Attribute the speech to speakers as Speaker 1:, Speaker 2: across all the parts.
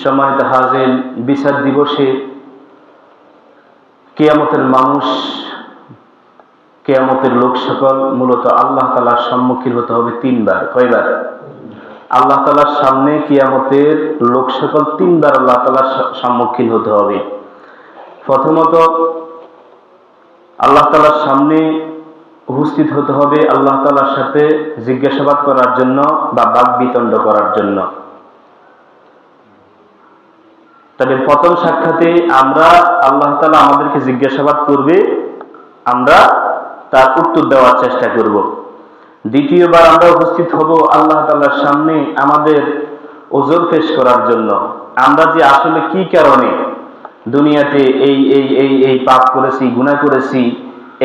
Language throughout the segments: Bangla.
Speaker 1: সম্মানিত হাজির, বিচার দিবসে কিয়ামতের মানুষ, কিয়ামতের লোক সকল মূলত আল্লাহ তাআলার সম্মুখীন হতে হবে তিনবার। কয়বার? আল্লাহ তাআলার সামনে কিয়ামতের লোক সকল তিনবার আল্লাহ তাআলার সম্মুখীন হতে হবে। প্রথমত আল্লাহ তাআলার সামনে উপস্থিত হতে হবে আল্লাহ তাআলার সাথে জিজ্ঞাসাবাদ করার জন্য বা বাক বিতণ্ড করার জন্য। তবে প্রথম সাক্ষাতে আমরা আল্লাহ তাআলা আমাদেরকে জিজ্ঞাসাবাদ করবে, আমরা তার উত্তর দেওয়ার চেষ্টা করব। দ্বিতীয়বার আমরা উপস্থিত হব আল্লাহ তাআলার সামনে আমাদের ওজর পেশ করার জন্য। আমরা যে আসলে কি কারণে দুনিয়াতে এই পাপ করেছি, গুনাহ করেছি,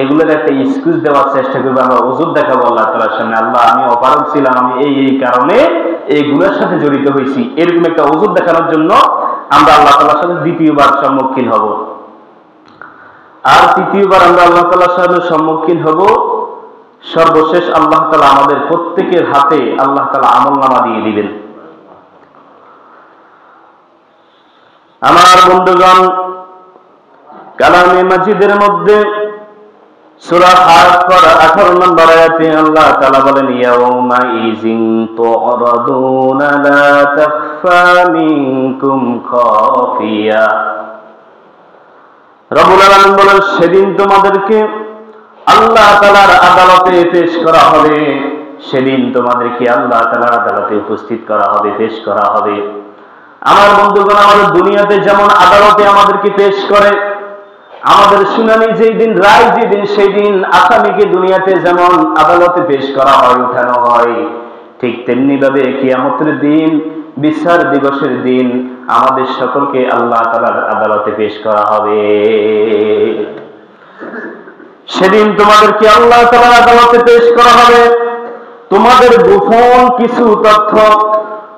Speaker 1: এগুলোর একটা এক্সকিউজ দেওয়ার চেষ্টা করবো। আমরা ওজর দেখাবো আল্লাহ তাআলার সামনে, আল্লাহ আমি অপারগ ছিলাম, আমি এই কারণে এই গুনার সাথে জড়িত হয়েছি, এরকম একটা ওজর দেখানোর জন্য আমরা আল্লাহ তাআলার সাথে দ্বিতীয়বার সম্মুখীন হব। আর তৃতীয়বার আমরা আল্লাহ তাআলার সাথে সম্মুখীন হব সর্বশেষ আল্লাহ তাআলা আমাদের প্রত্যেকের হাতে আল্লাহ তাআলা আমলনামা দিয়ে দিবেন। আমার বন্ধুগণ, কালামে মাজিদের মধ্যে সূরা ফাতিহার 18 নম্বর আয়াতে আল্লাহ তাআলা বলেন, ইয়াউমা ইযিন তু'রাদুনা লা তাখফা মিনকুম খাফিয়া। রব্বুল আলামিন বলেন, সেদিন তোমাদেরকে আল্লাহ তাআলার আদালতে পেশ করা হবে। সেদিন তোমাদেরকে আল্লাহ তাআলার আদালতে উপস্থিত করা হবে, পেশ করা হবে। আমার বন্ধুগণ, আমাদের দুনিয়াতে যেমন আদালতে আমাদেরকে পেশ করে, আমাদের শুনানি যেই দিন, রায় যেদিন, সেই দিন আসামিকে দুনিয়াতে যেমন আদালতে পেশ করা হয়, উঠানো হয়, ঠিক তেমনি ভাবে কিয়ামতের দিন, বিচার দিবসের দিন আমাদের সকলকে আল্লাহ তাআলার আদালতে পেশ করা হবে। সেদিন তোমাদেরকে আল্লাহ তাআলার আদালতে পেশ করা হবে। তোমাদের গোপন কিছু তথ্য,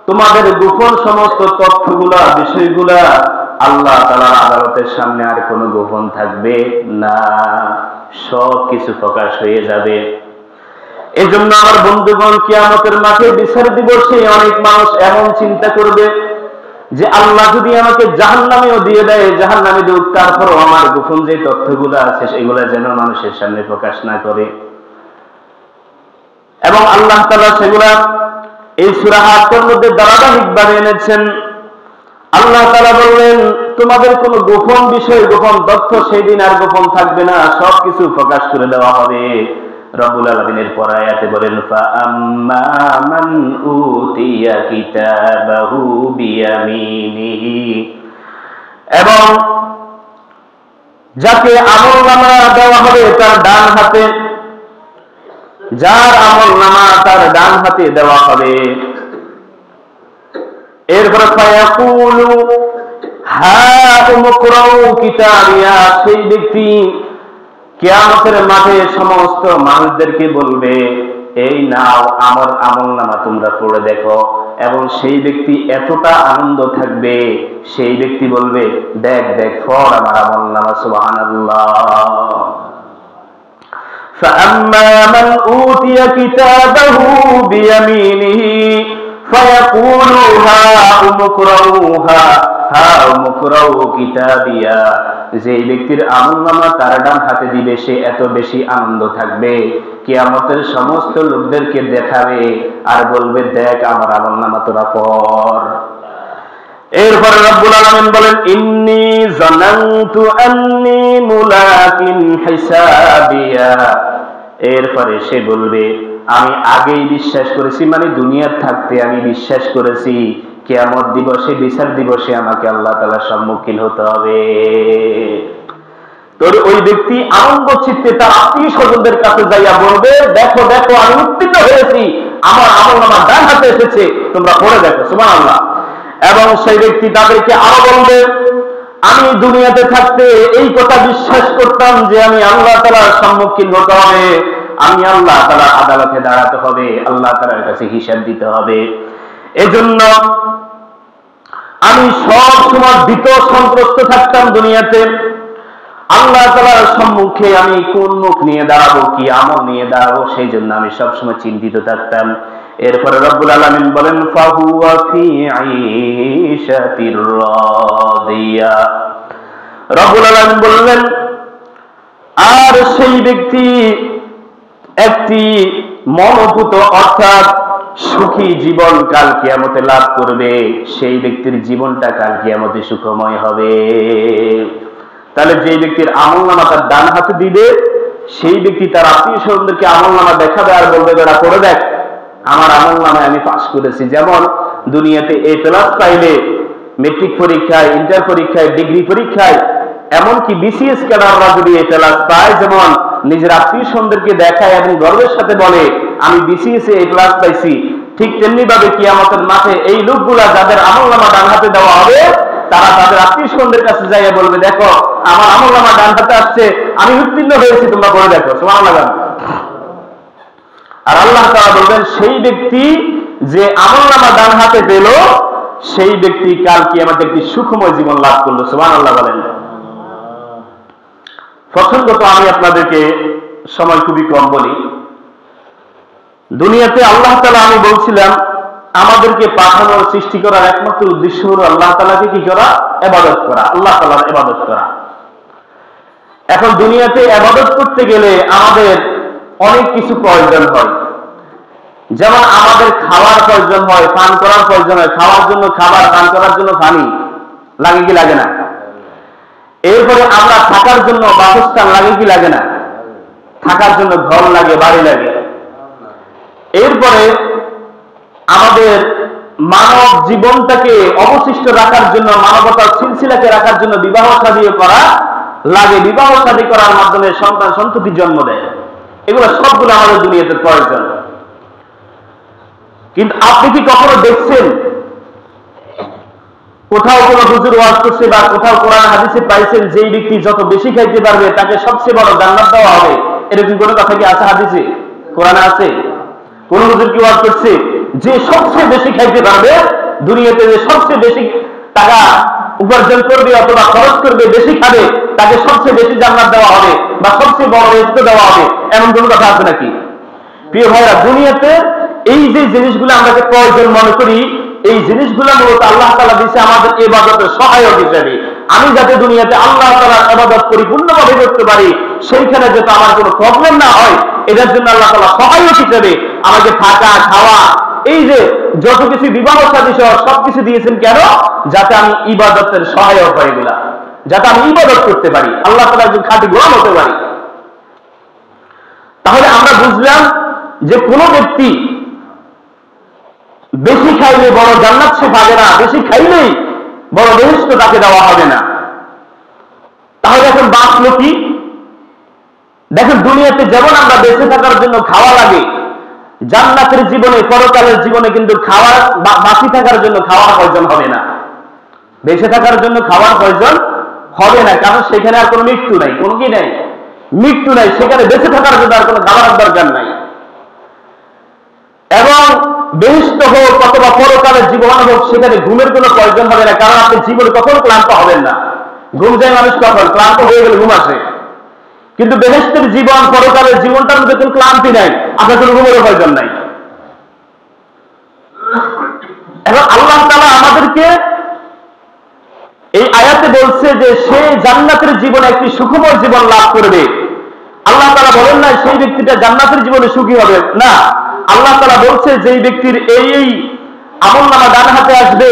Speaker 1: তোমাদের গোপন সমস্ত তথ্যগুলা, বিষয়গুলা আল্লাহ তাআলার আদালতের সামনে আর কোনো গোপন থাকবে না, সব কিছু প্রকাশ হয়ে যাবে। এজন্য আমার বন্ধুগণ, কিয়ামতের মাঠে বিচার দিবসে অনেক মানুষ এমন চিন্তা করবে যে আল্লাহ যদি আমাকে জাহান্নামেও দিয়ে দেয়, জাহান্নামে দিক, তারপরও আমার গোপন যে তথ্যগুলো আছে সেগুলো যেন মানুষের সামনে প্রকাশ না করে। এবং আল্লাহ তাআলা সেগুলা এই সূরা হাক্কার মধ্যে ধারাবাহিকভাবে এনেছেন। আল্লাহ তাআলা বললেন, তোমাদের কোনো গোপন বিষয়, গোপন তথ্য সেই দিন আর গোপন থাকবে না, সবকিছু প্রকাশ করে দেওয়া হবে। রব্বুল আলামিনের পরের আয়াতে বলেন, ফাআম্মা মান উতিয়া কিতাবাহু বিয়ামিনিহি। এবং যাকে আমলনামা দেওয়া হবে তার ডান হাতে, যার আমলনামা তার ডান হাতে দেওয়া হবে। এরপর ফায়াকুলু হাউমুকরাউ কিতাবিয়া, সেই ব্যক্তি কিয়ামতের মাঠে সমস্ত মানুষদেরকে বলবে, এই নাও আমার আমলনামা, তোমরা পড়ে দেখো। এবং সেই ব্যক্তি এতটা আনন্দ থাকবে, সেই ব্যক্তি বলবে, দেখ দেখ পড় আমার আমলনামা। সুবহানাল্লাহ। فأما من أوتي كتابه بيمينه فيقول هاؤم اقرءوا কিতাবিয়া। যে ব্যক্তির আমলনামা তার ডান হাতে দিবে, সে এত বেশি আনন্দ থাকবে, কিয়ামতের সমস্ত লোকদেরকে দেখাবে আর বলবে, দেখ আমার আমলনামা, তোরা পড়। এরপরে রব্বুল আলামিন বলেন, ইন্নী যানানতু আন্নী মুলাকিন হিসাবিয়া। এরপরে সে বলবে, আমি আগেই বিশ্বাস করেছি, মানে দুনিয়ার থাকতে আমি বিশ্বাস করেছি কিয়ামত দিবসে, বিচার দিবসে আমাকে আল্লাহ তাআলার সম্মুখীন হতে হবে। তোর ওই ব্যক্তি আনন্দ চিত্তে তার আত্মীয় স্বজনদের কাছে যাইয়া বলবে, দেখো দেখো আমি উত্তীর্ণ হয়েছি, আমার আমলনামা ডান হাতে এসেছে, তোমরা পড়ে দেখো। সুবহানাল্লাহ। এবং সেই ব্যক্তি তাদেরকে আরো বলবে, আমি দুনিয়াতে থাকতে এই কথা বিশ্বাস করতাম যে আমি আল্লাহ তাআলার সম্মুখীন হতে হবে, আমি আল্লাহ তাআলার আদালতে দাঁড়াতে হবে, আল্লাহ তাআলার কাছে হিসাব দিতে হবে। এজন্য আমি সব সময় ভীত সন্ত্রস্ত থাকতাম দুনিয়াতে। আল্লাহ তাআলার সম্মুখে আমি কোন মুখ নিয়ে দাঁড়াবো, কি আমল নিয়ে দাঁড়াবো, সেই জন্য আমি সবসময় চিন্তিত থাকতাম। এরপরে রব্বুল আলামিন বলেন ফাহুয়া ফি আইশাতির রাদিয়া। রব্বুল আলামিন বললেন আর সেই ব্যক্তি একটি মনোভূত অর্থাৎ সুখী জীবন কাল কিয়ামতে লাভ করবে, সেই ব্যক্তির জীবনটা কাল কিয়ামতে সুখময় হবে। তাহলে যে ব্যক্তির আমলনামা তার ডান হাতে দিবে, সেই ব্যক্তি তার আত্মীয় স্বজনদেরকে আমলনামা দেখাবে আর বলবে বেটা পড়ে দেখ আমার আমলনামায় আমি পাস করেছি। যেমন দুনিয়াতে এ প্লাস পাইলে মেট্রিক পরীক্ষায়, ইন্টার পরীক্ষায়, ডিগ্রি পরীক্ষায়, এমনকি বিসিএস ক্যাডাররা যদি এ প্লাস পায়, যেমন নিজের আত্মীয় স্বজনদেরকে দেখায় এবং গর্বের সাথে বলে আমি বিসিএস এ প্লাস পাইছি, ঠিক তেমনি ভাবে কিয়ামতের মাঠে এই লোকগুলা যাদের আমলনামা ডান হাতে দেওয়া হবে, তারা তাদের আত্মীয় স্বজনদের কাছে যাইয়া বলবে দেখো আমার আমলনামা ডান হাতে আসছে, আমি উত্তীর্ণ হয়েছি, তোমরা পড়ে দেখো। সুবহানাল্লাহ। আর আল্লাহ তাআলা বলবেন সেই ব্যক্তি যে আমলনামা ডান হাতে পেল, সেই ব্যক্তি কাল কিয়ামতে একটি সুখময় জীবন লাভ করলো। সুবহানাল্লাহ বলেন। প্রসঙ্গত আমি আপনাদেরকে সময় খুবই কম বলি। দুনিয়াতে আল্লাহ তাআলা, আমি বলছিলাম আমাদেরকে পাঠানোর, সৃষ্টি করার একমাত্র উদ্দেশ্য হলো আল্লাহ তাআলাকে কি করা? ইবাদত করা, আল্লাহ তাআলার ইবাদত করা। এখন দুনিয়াতে ইবাদত করতে গেলে আমাদের অনেক কিছু প্রয়োজন হয়। যেমন আমাদের খাওয়ার প্রয়োজন হয়, পান করার প্রয়োজন হয়। খাওয়ার জন্য খাবার, পান করার জন্য পানি লাগে কি লাগে না? এরপরে আমরা থাকার জন্য বাসস্থান লাগে কি লাগে না? থাকার জন্য ঘর লাগে, বাড়ি লাগে। এরপরে আমাদের মানব জীবনটাকে অবশিষ্ট রাখার জন্য, মানবতার সিলসিলাকে রাখার জন্য বিবাহ শাদী করা লাগে। বিবাহ শাদী করার মাধ্যমে সন্তান সন্ততি জন্ম দেয়। এগুলো সবগুলো আমাদের দুনিয়াতে প্রয়োজন। কিন্তু আপনি কি কখনো দেখছেন কোথাও কোনো হুজুর ওয়াজ করছে বা কোথাও কোরআন হাদিসে পাইছেন যেই ব্যক্তি যত বেশি খাইতে পারবে তাকে সবচেয়ে বড় জান্নাত দেওয়া হবে? এরকম কোনো কথা কি আছে হাদিসে, কোরআনে আছে? কোন হুজুর কি ওয়াজ করছে যে সবচেয়ে বেশি খাইতে পারবে, দুনিয়াতে যে সবচেয়ে বেশি টাকা উপার্জন করবে অথবা খরচ করবে, বেশি খাবে, তাকে সবচেয়ে বেশি জান্নাত দেওয়া হবে বা সবচেয়ে বড় রিজিক দেওয়া হবে, এমন কোন কথা আছে নাকি? প্রিয় ভাইরা, দুনিয়াতে এই যে জিনিসগুলো আমরা প্রয়োজন মনে করি, এই জিনিসগুলো মূলত আল্লাহ তাআলা দিয়েছে আমাদের ইবাদতের সহায়ক হিসেবে। আমি যাতে দুনিয়াতে আল্লাহ তাআলার ইবাদত পরিপূর্ণভাবে করতে পারি, সেইখানে যাতে আমার কোনো প্রবলেম না হয়, এটার জন্য আল্লাহ তাআলা সহায়ক হিসেবে আমাকে থাকা, খাওয়া, এই যে যত কিছু, বিবাহ শাদী সহ সবকিছু দিয়েছেন। কেন? যাতে আমি ইবাদতের সহায়ক হয়, এগুলা যাতে আমি ইবাদত করতে পারি, আল্লাহ তাআলার একজন খাঁটি গোলাম হতে পারি। তাহলে আমরা বুঝলাম যে কোন ব্যক্তি বেশি খাইলে বড় জান্নাত সে পাবে না, বেশি খাইলেই বড় বেহেশত তাকে দেওয়া হবে না। তাহলে এখন বাঁচলো কি? দেখেন, দুনিয়াতে যেমন আমরা বেঁচে থাকার জন্য খাওয়া লাগে, জান্নাতের জীবনে, পরকালের জীবনে কিন্তু খাওয়ার, বাঁচি থাকার জন্য খাওয়ার প্রয়োজন হবে না। বেঁচে থাকার জন্য খাওয়ার প্রয়োজন হবে না, কারণ সেখানে আর কোনো মৃত্যু নাই, কোনো কি নাই, মৃত্যু নাই। সেখানে বেঁচে থাকার জন্য আর কোনো খাবারের দরকার নাই। এবং বেহেশত হোক অথবা পরকালের জীবন হোক, সেখানে ঘুমের কোনো প্রয়োজন হবে না, কারণ আপনি জীবনে কখনো ক্লান্ত হবেন না। ঘুম যায় মানুষ কখন? ক্লান্ত হয়ে গেলে ঘুম আসে। কিন্তু বেহেশতের জীবন, পরকালের জীবনটার মধ্যে কোনো ক্লান্তি নাই, আপনার কোনো ঘুমের প্রয়োজন নাই। এবং আল্লাহ তাআলা আমাদেরকে এই আয়াতে বলছে যে সে জান্নাতের জীবনে একটি সুখময় জীবন লাভ করবে। আল্লাহ তাআলা বলেন না সেই ব্যক্তিটা জান্নাতের জীবনে সুখী হবে না। আল্লাহ তাআলা বলছে যেই ব্যক্তির এই আমলনামা ডান হাতে আসবে,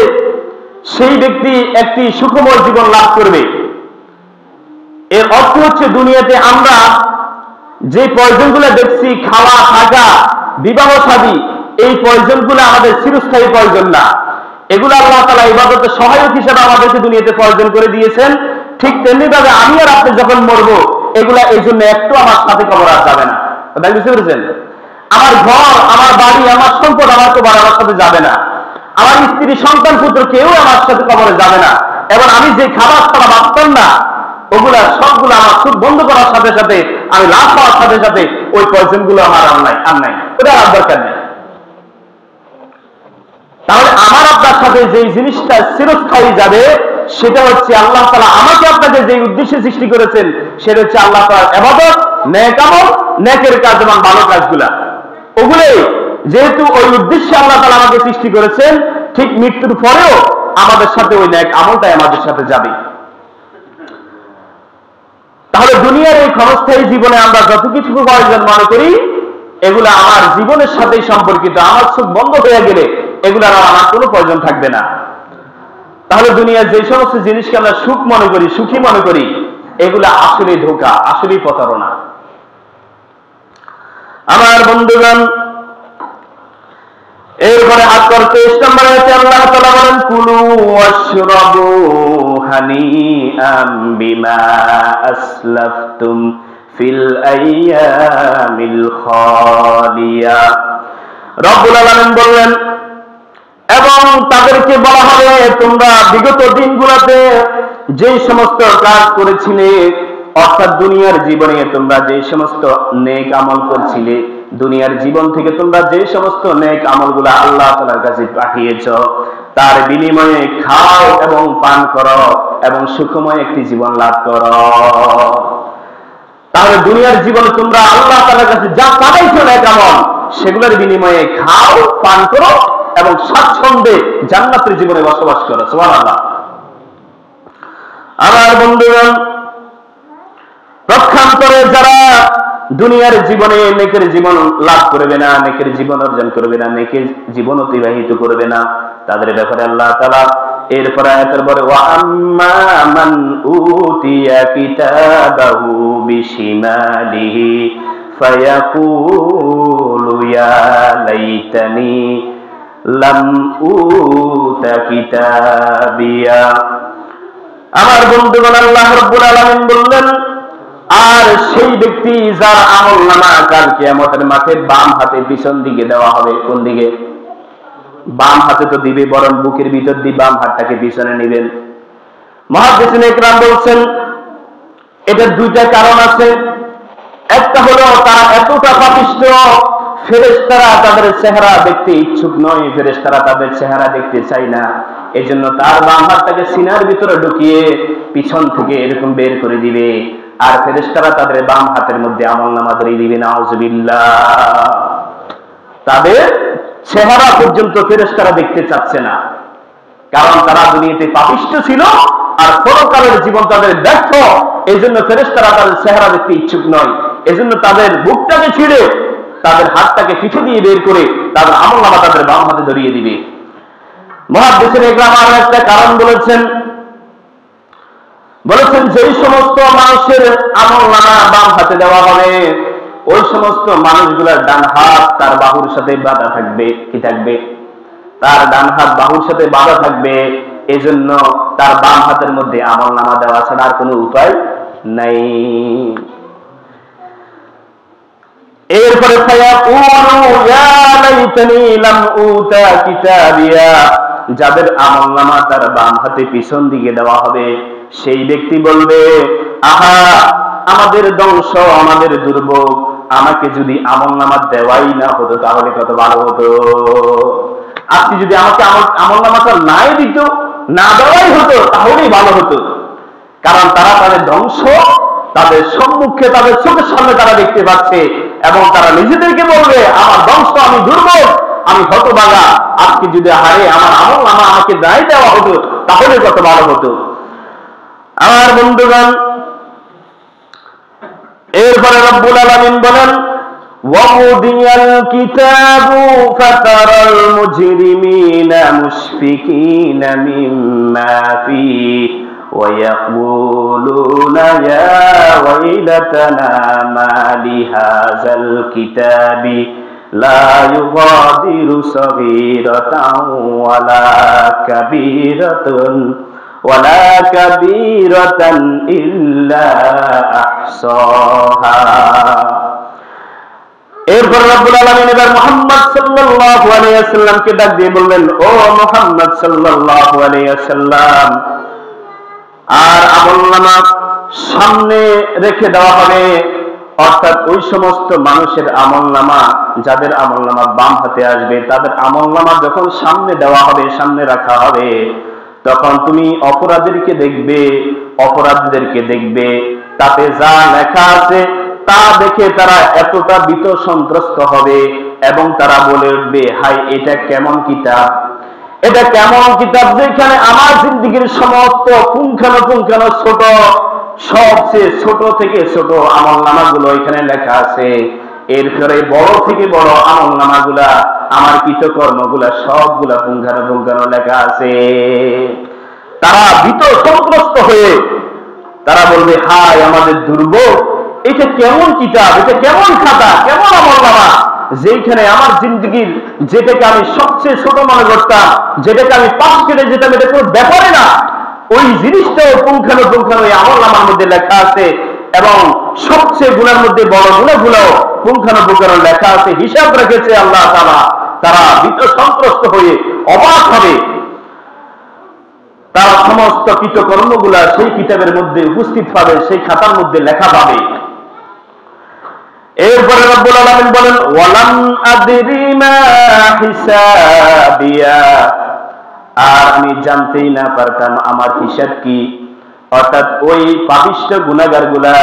Speaker 1: সেই ব্যক্তি একটি সুখময় জীবন লাভ করবে। এর অর্থ হচ্ছে দুনিয়াতে আমরা যে প্রয়োজনগুলো দেখছি, খাওয়া, থাকা, বিবাহ শাদী, এই প্রয়োজনগুলো আমাদের চিরস্থায়ী প্রয়োজন না। এগুলো আল্লাহ তাআলা ইবাদতের সহায়ক হিসেবে আমাদেরকে দুনিয়াতে প্রয়োজন করে দিয়েছেন। ঠিক তেমনি ভাবে আমি আর আপনি যখন মরবো, এগুলা এই জন্য একটু আমার সাথে কবর আর যাবে না। তাই বুঝতে পেরেছেন? আমার ঘর, আমার বাড়ি, আমার সম্পদ আমার কবর আমার সাথে যাবে না। আমার স্ত্রী, সন্তান, পুত্র কেউ আমার সাথে কবরে যাবে না। এবং আমি যে খাবার খাওয়া বাঁচতাম না, ওগুলা সবগুলো আমার চোখ বন্ধ করার সাথে সাথে, আমি লাভ পাওয়ার সাথে সাথে ওই পয়সনগুলো আমার আর নাই, ওটা আর দরকার নেই। তাহলে আমার আপনার সাথে যে জিনিসটা চিরস্থায়ী যাবে, সেটা হচ্ছে আল্লাহ তাআলা আমাকে আপনাকে যে উদ্দেশ্যে সৃষ্টি করেছেন, সেটা হচ্ছে আল্লাহ তাআলার ইবাদত, নেক আমল, নেকের কাজ এবং ভালো কাজগুলা। ওগুলোই যেহেতু ওই উদ্দেশ্যে আল্লাহ তাআলা আমাকে সৃষ্টি করেছেন, ঠিক মৃত্যুর পরেও আমাদের সাথে ওই নেক আমলটাই আমাদের সাথে যাবে। তাহলে দুনিয়ার এই ক্ষণস্থায়ী জীবনে আমরা যত কিছু প্রয়োজন মনে করি, এগুলো আমার জীবনের সাথেই সম্পর্কিত। আমার চোখ বন্ধ হয়ে গেলে এগুলো আর আমার কোনো প্রয়োজন থাকবে না। তাহলে দুনিয়ার যে সমস্ত জিনিসকে আমরা সুখ মনে করি, সুখী মনে করি, এগুলো আসলে ধোঁকা, আসলে প্রতারণা। আমার বন্ধুগণ, এরপরে হাত করতে 23 নম্বরে আছে আল্লাহ তাআলা বলেন, কুলু ওয়াশরাবু হানিআম বিমা আসলাফতুম ফিল আইয়ামিল খালিয়া। রব্বুল আলামিন বললেন, এবং তাদেরকে বলা হবে, তোমরা বিগত দিনগুলোতে যে সমস্ত কাজ করেছিলে, অর্থাৎ দুনিয়ার জীবনে তোমরা যে সমস্ত নেক আমল করছিলে, দুনিয়ার জীবন থেকে তোমরা যে সমস্ত নেক আমলগুলো আল্লাহ তাআলার কাছে পাঠিয়েছ, তার বিনিময়ে খাও এবং পান করো এবং সুখময় একটি জীবন লাভ করো। তাহলে দুনিয়ার জীবনে তোমরা আল্লাহ তাআলার কাছে যা পাঠাইছো নেক আমল, সেগুলোর বিনিময়ে খাও, পান করো এবং স্বাচ্ছন্দ্যে জান্নাতের জীবনে বসবাস করো। সুবহানাল্লাহ। আমার বন্ধুগণ, পক্ষান্তরে যারা দুনিয়ার জীবনে নেকের জীবন লাভ করবে না, নেকের জীবন অর্জন করবে না, নেকের জীবন অতিবাহিত করবে না, তাদের ব্যাপারে আল্লাহ তাআলা এরপর আয়াতের পরে ওয়া আম্মা মান উতিয়া কিতাবাহু বিশিমালিহি ফায়াকুলু ইয়া লাইতানি লাম উতা কিতাবিয়া। আমার বন্ধুগণ, আল্লাহ রাব্বুল আলামিন বললেন, আর সেই ব্যক্তি যার আমলনামা কাল কিয়ামতের মাঠে বাম হাতে পিছন দিকে দেওয়া হবে। কোন দিকে? বাম হাতে তো দিবে, বরং বুকের ভিতর দিয়ে বাম হাতটাকে পিছনে নেবেন। মুহাদ্দিসিনে ইকরাম বলছেন, এটা দুইটা কারণ আছে। একটা হলো তারা এতটা পাপিষ্ঠ, ফেরেশতারা তাদের চেহারা দেখতে ইচ্ছুক নয়, ফেরেশতারা তাদের চেহারা দেখতে চায় না। এজন্য তার বাম হাতটাকে সিনার ভিতরে ঢুকিয়ে পিছন থেকে এরকম বের করে দিবে, আর ফেরেশতারা তাদের বাম হাতের মধ্যে আমলনামা ধরিয়ে দিবে। নাউযুবিল্লাহ। তাদের চেহারা পর্যন্ত ফেরেশতারা দেখতে চাচ্ছে না, কারণ তারা দুনিয়াতে পাপিষ্ঠ ছিল আর পরকালের জীবন তাদের ব্যর্থ। এজন্য ফেরেশতারা তাদের চেহারা দেখতে ইচ্ছুক নয়। এজন্য তাদের বুকটাকে ছিঁড়ে তাদের হাতটাকে পিঠে দিয়ে বের করে তাদের আমলনামা তাদের বাম হাতে ধরিয়ে দিবে। মুহাদ্দিসিনে ইকরাম আরো একটা কারণ বলেছেন, যেই সমস্ত মানুষের আমলনামা বাম হাতে দেওয়া হবে, ওই সমস্ত মানুষগুলোর ডান হাত তার বাহুর সাথে বাঁধা থাকবে। কি থাকবে? তার ডান হাত বাহুর সাথে বাঁধা থাকবে। এজন্য তার বাম হাতের মধ্যে আমলনামা দেওয়া ছাড়া আর কোনো উপায় নাই। এরপরে যাদের আমলনামা তার বাম হাতে পিছন দিকে দেওয়া হবে, সেই ব্যক্তি বলবে, আহা আমাদের ধ্বংস, আমাদের দুর্ভোগ, আমাকে যদি আমলনামা দেওয়াই না হতো তাহলে কত ভালো হতো। আজকে যদি আমাকে আমলনামাটা নাই দিত, না দেওয়াই হতো, তাহলেই ভালো হতো। কারণ তারা তাদের ধ্বংস তাদের সম্মুখে, তাদের চোখের সামনে তারা দেখতে পাচ্ছে, এবং তারা নিজেদেরকে বলবে, আমার ধ্বংস, আমি দুর্বল, আমি হতভাগা, আজকে যদি হারে আমার আমলনামা আমাকে নাই দেওয়া হতো তাহলে কত ভালো হতো। আমার বন্ধুগণ, এরপরে রব্বুল আলামিন বলেন, ওয়াউদিয়াল কিতাবু ফাতারাল মুজরিমিনা মুশফিকিনা মিম্মা ফিহি ওয়ায়াকুলুনা ইয়া ওয়াইলাতানা মা লিহাযাল কিতাবি লা ইউগাদিরু সগীরাতান ওয়ালা কাবীরাতান ইল্লা আহসাহা। এরপর রব্বুল আলামিন এবার মুহাম্মদ সাল্লাল্লাহু আলাইহি ওয়াসাল্লামকে ডাক দিয়ে বললেন, ও মুহাম্মদ সাল্লাল্লাহু আলাইহি ওয়াসাল্লাম, আর আমলনামা সামনে রেখে দেওয়া হবে, অর্থাৎ ওই সমস্ত মানুষের আমলনামা যাদের আমলনামা বাম হাতে আসবে, তাদের আমলনামা যখন সামনে দেওয়া হবে, সামনে রাখা হবে, তখন তুমি অপরাধীদেরকে দেখবে, তাতে যা লেখা আছে তা দেখে তারা এতটা ভীত সন্ত্রস্ত হবে, এবং তারা বলে উঠবে, হাই এটা কেমন কিতাব, এটা কেমন কিতাব যেখানে আমার জিন্দেগীর সমস্ত পুঙ্খানুপুঙ্খানু ছোট, সবচেয়ে ছোট থেকে ছোট আমলনামাগুলো এখানে লেখা আছে, এরপরে বড় থেকে বড় আমলনামাগুলা, আমার কৃতকর্মগুলা সবগুলা পুঙ্খানুপুঙ্খানু লেখা আছে। তারা ভীত সন্ত্রস্ত হয়ে তারা বলবে, হায় আমাদের দুর্ভোগ, এটা কেমন কিতাব, এটা কেমন খাতা, কেমন আমলনামা, যেখানে আমার জিন্দগির যেটাকে আমি সবচেয়ে ছোট মনে করতাম, যেটাকে আমি পাশ কেটে যেতাম, এটা কোনো ব্যাপারে না, ওই জিনিসটাও পুঙ্খানুপুঙ্খানু এই আমলনামার মধ্যে লেখা আছে, এবং সবচেয়ে গুণের মধ্যে বড় গুণগুলো পুঙ্খানুপুঙ্খানু লেখা আছে, হিসাব রেখেছে আল্লাহ তাআলা। তারা ভীত সন্ত্রস্ত হয়ে অবাক হবে, তারা সমস্ত কৃতকর্মগুলা সেই কিতাবের মধ্যে উপস্থিত পাবে, সেই খাতার মধ্যে লেখা পাবে। এরপরে রব্বুল আলামিন বলেন, ওয়ালাম আদরি মা হিসাবিয়া, আর আমি জানতেই না পারতাম আমার হিসাব কি। অর্থাৎ ওই পাপিষ্ঠ গুনাহগারগুলা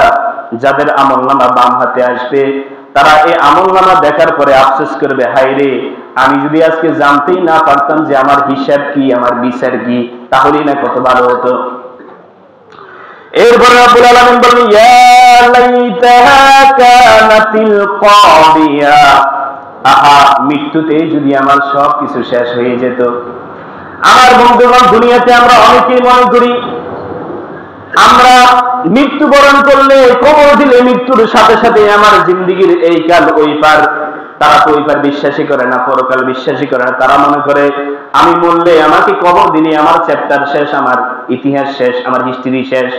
Speaker 1: যাদের আমলনামা বাম হাতে আসবে, তারা এই আমলনামা দেখার পরে আফসোস করবে, হায় রে, আমি যদি আজকে জানতেই না পারতাম যে আমার হিসাব কি, আমার বিচার কি, তাহলেই না কত ভালো হতো। এরপরে রব্বুল আলামিন বলেন, ইয়া লাইতাহা কানাতিল কাদিয়া, আহা মৃত্যুতে যদি আমার সব কিছু শেষ হয়ে যেত। আমার বন্ধুগণ, দুনিয়াতে আমরা অনেকেই মনে করি আমরা মৃত্যুবরণ করলে, কবর দিলে মৃত্যুর সাথে সাথে আমার জিন্দেগীর এই কাল ওই পার। তারা তো ওই পার বিশ্বাসই করে না, পরকাল বিশ্বাসই করে না। তারা মনে করে আমি মরলে, আমাকে কবর দিলে আমার চ্যাপ্টার শেষ, আমার ইতিহাস শেষ, আমার হিস্ট্রি শেষ।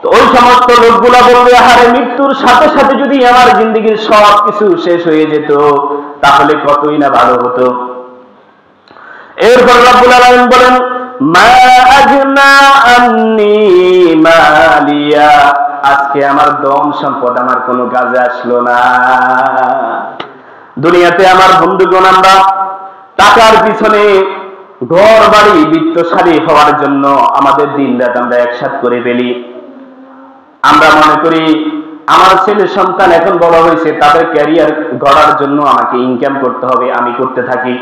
Speaker 1: তো ওই সমস্ত লোকগুলা বলবে, আরে মৃত্যুর সাথে সাথে যদি আমার জিন্দেগীর সব কিছু শেষ হয়ে যেত, তাহলে কতই না ভালো হতো। এরপর রব্বুল আলামিন বলেন, মা আজনা আন্নি মালিয়া, আজকে আমার ধন সম্পদ আমার কোনো কাজে আসলো না। দুনিয়াতে আমার বন্ধুগণ, আমরা টাকার পিছনে, ঘর বাড়ি বিত্তশালী হওয়ার জন্য আমাদের দিন রাত আমরা একসাথ করে ফেলি। আমরা মনে করি আমার ছেলে সন্তান এখন বড় হয়েছে, তাদের ক্যারিয়ার গড়ার জন্য আমাকে ইনকাম করতে হবে, আমি করতে থাকি।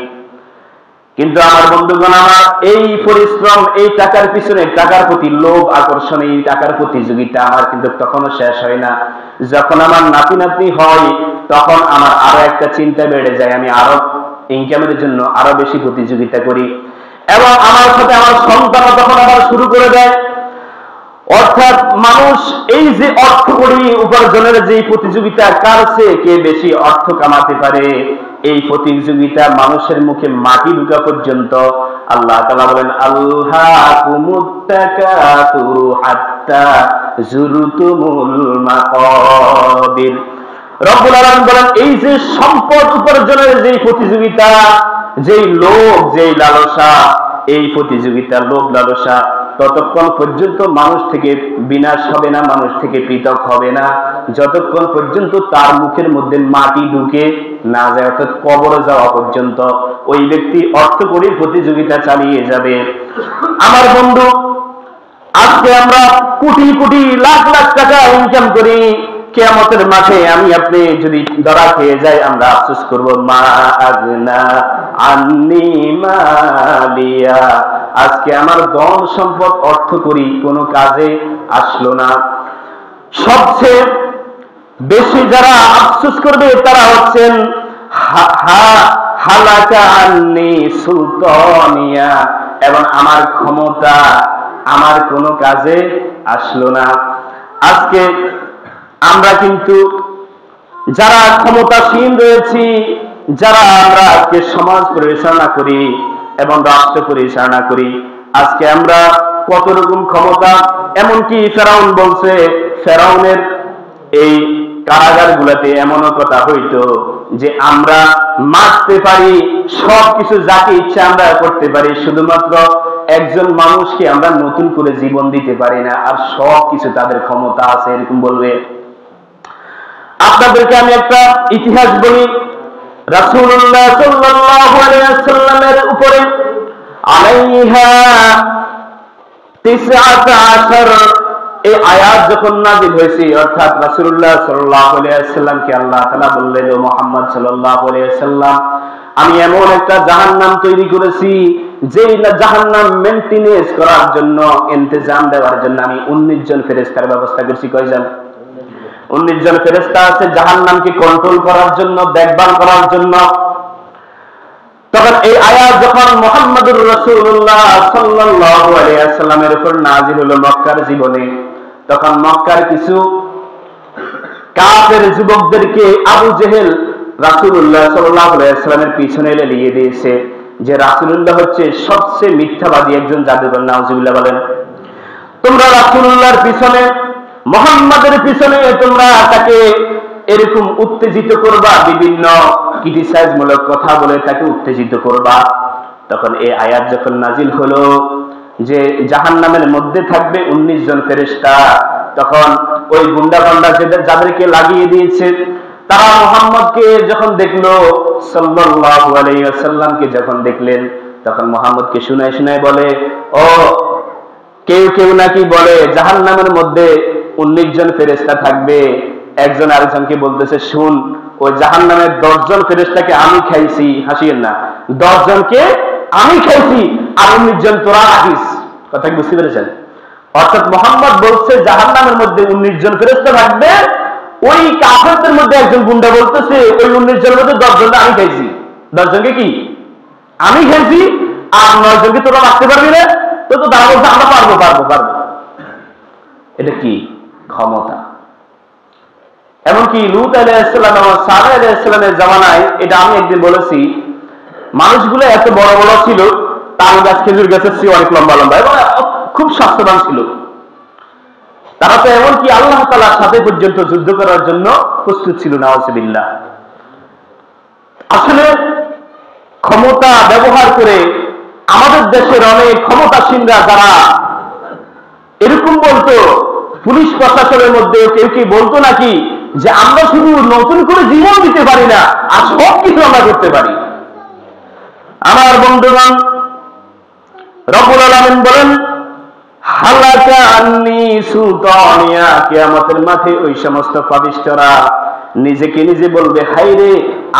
Speaker 1: কিন্তু আমার বন্ধুগণ, আমার এই পরিশ্রম, এই টাকার পিছনে, টাকার প্রতি লোভ, আকর্ষণ, এই টাকার প্রতিযোগিতা আমার কিন্তু তখনও শেষ হয় না। যখন আমার নাতি নাতনি হয়, তখন আমার আরো একটা চিন্তা বেড়ে যায়, আমি আরো ইনকামের জন্য আরো বেশি প্রতিযোগিতা করি, এবং আমার সাথে আমার সন্তানও তখন আবার শুরু করে দেয়। অর্থাৎ মানুষ এই যে অর্থ করি উপার্জনের যে প্রতিযোগিতা, কার চেয়ে কে বেশি অর্থ কামাতে পারে, এই প্রতিযোগিতা মানুষের মুখে মাটি ঢুকা পর্যন্ত। আল্লাহ তাআলা বলেন, আল্লাকুমুত তাকাসুরু হাত্তা যুরতুমুল মাকাবির। রব্বুল আলামিন বলেন, এই যে সম্পদ উপার্জনের যে প্রতিযোগিতা, যেই লোভ, যেই লালসা, এই প্রতিযোগিতা, লোভ লালসা ততক্ষণ পর্যন্ত মানুষ থেকে বিনাশ হবে না, মানুষ থেকে পৃথক হবে না, যতক্ষণ পর্যন্ত তার মুখের মধ্যে মাটি ঢুকে না যায়, অর্থাৎ কবরে যাওয়া পর্যন্ত ওই ব্যক্তি অর্থ করে প্রতিযোগিতা চালিয়ে যাবে। আমার বন্ধু, আজকে আমরা কোটি কোটি লাখ লাখ টাকা ইনকাম করি, কিয়ামতের মাঠে আমি আপনি যদি ধরা খেয়ে যাই, আমরা আফসোস করব, মা আগনা আন্নি মালিয়া, আজকে আমার ধন সম্পদ অর্থ করি কোনো কাজে আসলো না। সবচেয়ে বেশি যারা আফসোস করবে তারা হচ্ছেন হালাকা আন্নি সুলতানিয়া, এবং আমার ক্ষমতা আমার কোনো কাজে আসলো না। আজকে আমরা কিন্তু যারা ক্ষমতাসীন রয়েছি, যারা আমরা আজকে সমাজ পরিচালনা করি এবং রাষ্ট্র পরিচালনা করি, আজকে আমরা কত রকম ক্ষমতা, এমনকি ফেরাউন বলছে, ফেরাউনের এই কারাগার গুলাতে এমনও কথা হইতো যে আমরা মারতে পারি, সবকিছু যাকে ইচ্ছা আমরা করতে পারি, শুধুমাত্র একজন মানুষকে আমরা নতুন করে জীবন দিতে পারি না, আর সব কিছু তাদের ক্ষমতা আছে, এরকম বলবে। আপনাদেরকে আমি একটা ইতিহাস বলি। রাসূলুল্লাহ সাল্লাল্লাহু আলাইহি ওয়াসাল্লামের উপরে আলাইহা 19 এই আয়াত যখন নাযিল হয়েছে, অর্থাৎ রাসূলুল্লাহ সাল্লাল্লাহু আলাইহি ওয়াসাল্লামকে আল্লাহ তাআলা বললেন, ও মুহাম্মদ সাল্লাল্লাহু আলাইহি ওয়াসাল্লাম, আমি এমন একটা জাহান্নাম তৈরি করেছি যে জাহান্নাম মেইনটেনেন্স করার জন্য, ইন্তজাম দেওয়ার জন্য আমি 19 জন ফেরেশতার ব্যবস্থা করেছি। কয়জন? 19 জন ফেরেশতা আছে জাহান্নামকে কন্ট্রোল করার জন্য, দেখভাল করার জন্য। তখন এই আয়াত যখন মুহাম্মদুর রাসূলুল্লাহ সাল্লাল্লাহু আলাইহি ওয়াসাল্লামের উপর নাযিল হলো মক্কার জীবনে, তখন মক্কার কিছু কাফের যুবকদেরকে আবু জেহেল রাসূলুল্লাহ সাল্লাল্লাহু আলাইহি ওয়াসাল্লামের পিছনে লেলিয়ে দিয়েছে যে রাসূলুল্লাহ হচ্ছে সবচেয়ে মিথ্যাবাদী একজন জাদুকর। নাউজুবিল্লাহ বলেন। তোমরা রাসূলুল্লাহর পিছনে, মুহাম্মাদের পিছনে তোমরা তাকে এরকম উত্তেজিত করবা, বিভিন্ন ক্রিটিসাইজ মূলক কথা বলে তাকে উত্তেজিত করবা। তখন এই আয়াত যখন নাজিল হলো যে জাহান্নামের মধ্যে থাকবে 19 জন ফেরেশতা, তখন ওই গুন্ডা বান্ডা যাদেরকে লাগিয়ে দিয়েছে তারা মুহাম্মদকে যখন দেখলো, সাল্লাল্লাহু আলাইহি ওয়াসাল্লামকে যখন দেখলেন, তখন মুহাম্মদকে শুনায় শুনায় বলে, ও কেউ কেউ নাকি বলে জাহান্নামের মধ্যে 19 জন ফেরেশতা থাকবে। একজন আরেকজনকে বলতেছে, শুন, ওই জাহান্নামের 10 জন ফেরেশতাকে আমি খাইছি, হাসিয়েন না, 10 জনকে আমি খাইছি আর 19 জন তোরা রাখিস। কথা কি বুঝতে পেরেছেন? অর্থাৎ মুহাম্মদ বলছে জাহান্নামের মধ্যে 19 জন ফেরেশতা থাকবে, ওই কাফেরদের মধ্যে একজন গুন্ডা বলতেছে ওই 19 জনের মধ্যে 10 জনকে আমি খাইছি। 10 জনকে কি আমি খাইছি আর 9 জনকে তোরা রাখতে পারবি না? তো তারা বলছে আমরা পারবো পারবো পারবো। এটা কি ক্ষমতা! এমনকি লূত আলাইহিস সালাম এবং সালেহ আলাইহিস সালামের জামানায়, এটা আমি একদিন বলেছি, মানুষগুলো এত বড় বড় ছিল, তাল গাছ খেজুর গাছের চেয়ে অনেক লম্বা লম্বা এবং খুব স্বাস্থ্যবান ছিল। তারা তো এমনকি আল্লাহ তাআলার সাথে পর্যন্ত যুদ্ধ করার জন্য প্রস্তুত ছিল। নাউজুবিল্লাহ। আসলে ক্ষমতা ব্যবহার করে আমাদের দেশের অনেক ক্ষমতাসীনরা যারা এরকম বলতো, পুলিশ প্রশাসনের মধ্যে কেউ কেউ বলতো নাকি যে আমরা শুধু নতুন করে জীবন দিতে পারি না, আর সব কিছু আমরা করতে পারি। আমার বন্ধুগণ, রব্বুল আলামিন বলেন, হালাকা আন্নী সুলতানিয়া, কিয়ামতের মাঠে ওই সমস্ত পাপিষ্ঠরা নিজেকে নিজে বলবে, হায়রে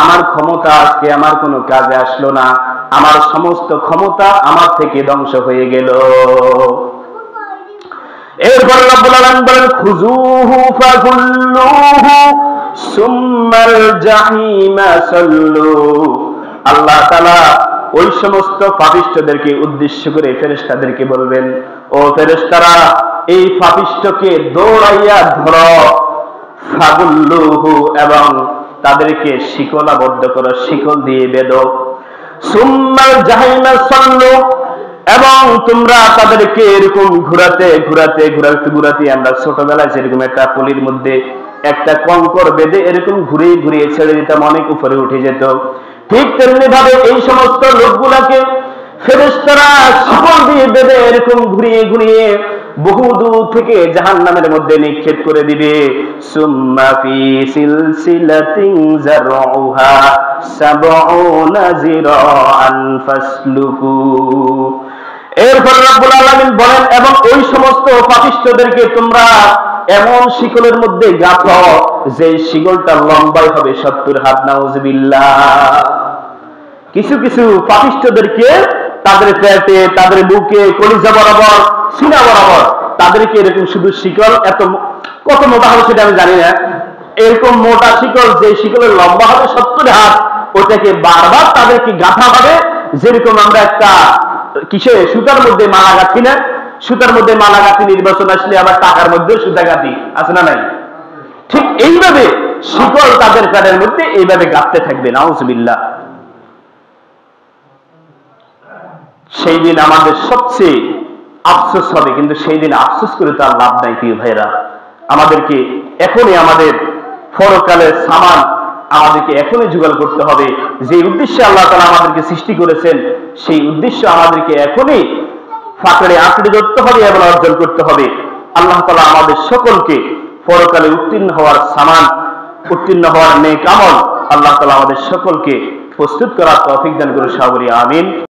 Speaker 1: আমার ক্ষমতা আজকে আমার কোনো কাজে আসলো না, আমার সমস্ত ক্ষমতা আমার থেকে ধ্বংস হয়ে গেল। এরপর রব্বুল আলামিন বলেন, খুযুহু ফাগুল্লুহু সুম্মাল জাহিমা সাল্লু। আল্লাহ তাআলা ওই সমস্ত পাপিষ্ঠদেরকে উদ্দেশ্য করে ফেরেশতাদেরকে বলবেন, ও ফেরেশতারা, এই পাপিষ্ঠকে দৌড়াইয়া ধরো, ফাগুল্লুহু, এবং তাদেরকে শিকলাবদ্ধ করো, শিকল দিয়ে বেঁধো, সুম্মাল জাহিমা সাল্লু, এবং তোমরা তাদেরকে এরকম ঘুরাতে ঘুরাতে ঘুরাতে ঘুরাতে, আমরা ছোটবেলায় যেরকম একটা পলির মধ্যে একটা কঙ্কর বেঁধে এরকম ঘুরিয়ে ঘুরিয়ে ছেড়ে দিতাম, অনেক উপরে উঠে যেত, ঠিক তেমনি ভাবে এই সমস্ত লোকগুলাকে ফেরেশতারা শিকল দিয়ে বেঁধে এরকম ঘুরিয়ে ঘুরিয়ে বহু দূর থেকে জাহান্নামের মধ্যে নিক্ষেপ করে দিবে। সুম্মা ফি সিলসিলাতিন যারউহা সাবউনা যিরাআন ফাসলুকু। এরপর রব্বুল আলামিন বলেন, এবং ওই সমস্ত পাপিষ্ঠদেরকে তোমরা এমন শিকলের মধ্যে গাঁথো যে শিকলটা লম্বাই হবে 70 হাত। নাউজুবিল্লাহ। কিছু কিছু পাপিষ্ঠদেরকে তাদের পেটে, তাদের বুকে, কলিজা বরাবর, সিনা বরাবর তাদেরকে এরকম শুধু শিকল, এত কত মোটা হবে সেটা আমি জানি না, এরকম মোটা শিকল, যে শিকলের লম্বা হবে 70 হাত, ওটাকে বারবার তাদেরকে গাঁথা হবে, যেরকম আমরা একটা কিসে সুতার মধ্যে মালা গাঁথি না, সুতার মধ্যে মালা গাঁথি, নির্বাচন আসলে আবার টাকার মধ্যে সুতা গাঁথি, আছে না নাই? ঠিক এইভাবে শিকল তাদের পেটের মধ্যে এইভাবে গাঁথতে থাকবে। নাউজুবিল্লাহ। সেই দিন আমাদের সবচেয়ে আফসোস হবে, কিন্তু সেই দিন আফসোস করে তার লাভ নাই। প্রিয় ভাইরা, আমাদেরকে এখনই আমাদের পরকালের সামান আমাদেরকে এখনই জোগাড় করতে হবে। যে উদ্দেশ্যে আল্লাহ তাআলা আমাদেরকে সৃষ্টি করেছেন, সেই উদ্দেশ্য আমাদেরকে এখনই ফাঁকড়ে আঁকড়ে ধরতে হবে এবং অর্জন করতে হবে। আল্লাহ তাআলা আমাদের সকলকে পরকালে উত্তীর্ণ হওয়ার সামান, উত্তীর্ণ হওয়ার নেক আমল আল্লাহ তাআলা আমাদের সকলকে প্রস্তুত করার তৌফিক দান করুন। সাবরি আমিন।